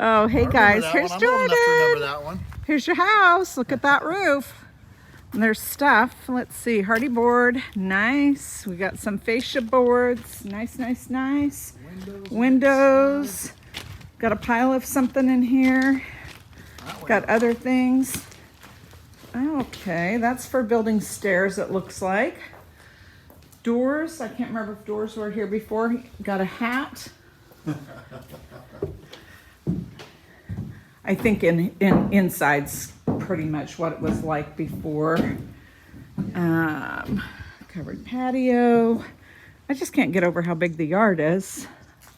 Oh, hey guys, here's I'm old enough to remember that one. Here's your house. Look at that roof. And there's stuff. Let's see, hardy board, nice. We got some fascia boards, nice, nice, nice. Windows. Got a pile of something in here. Got other things. Okay, that's for building stairs, it looks like. Doors, I can't remember if doors were here before. Got a hat. I think inside's pretty much what it was like before. Covered patio. I just can't get over how big the yard is.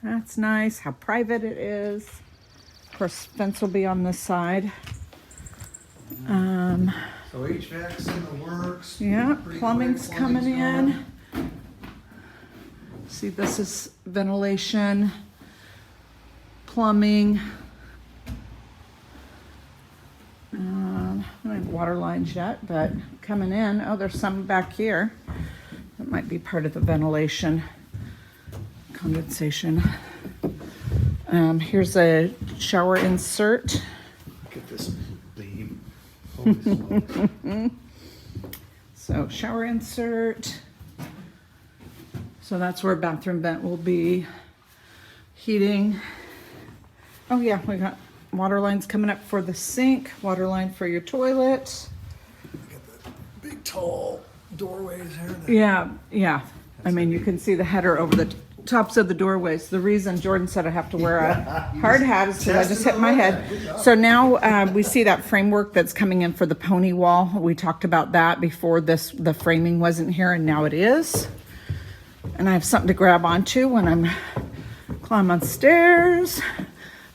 That's nice, how private it is. Of course, fence will be on this side. So HVAC's in the works. Yeah, plumbing's coming in. See, this is ventilation, plumbing. I don't have water lines yet, but coming in. Oh, there's some back here. That might be part of the ventilation, condensation. Here's a shower insert. Look at this beam. Holy smokes. So shower insert. So that's where bathroom vent will be. Heating. Oh yeah, we got water lines coming up for the sink, water line for your toilet. Got the big tall doorways here. Yeah. I mean, you can see the header over the tops of the doorways. The reason Jordan said I have to wear a hard hat is because I just hit my head. So now we see that framework that's coming in for the pony wall. We talked about that before the framing wasn't here, and now it is. And I have something to grab onto when I'm climb on stairs.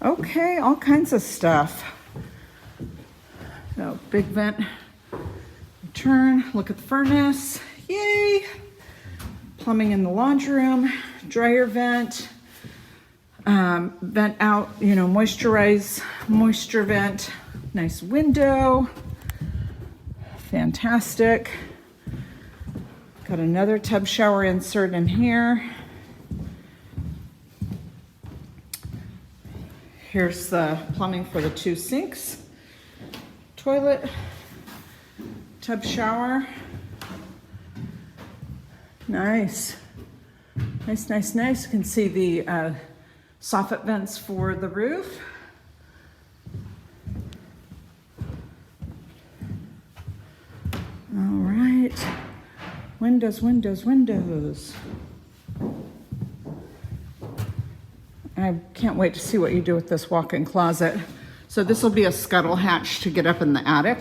Okay, all kinds of stuff. So big vent, turn, look at the furnace, yay. Plumbing in the laundry room, dryer vent, vent out, moisturize, moisture vent, nice window, fantastic. Got another tub shower insert in here. Here's the plumbing for the 2 sinks, toilet, tub shower. Nice. Nice. You can see the soffit vents for the roof. All right. Windows. I can't wait to see what you do with this walk-in closet. So this will be a scuttle hatch to get up in the attic.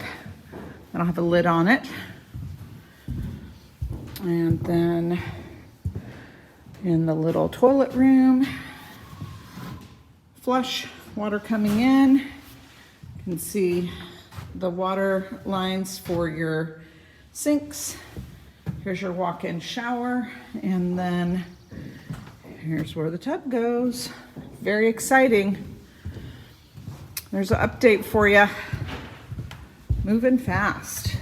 It'll have a lid on it. And then in the little toilet room, flush, water coming in. You can see the water lines for your sinks. Here's your walk-in shower, and then here's where the tub goes. Very exciting. There's an update for you. Moving fast.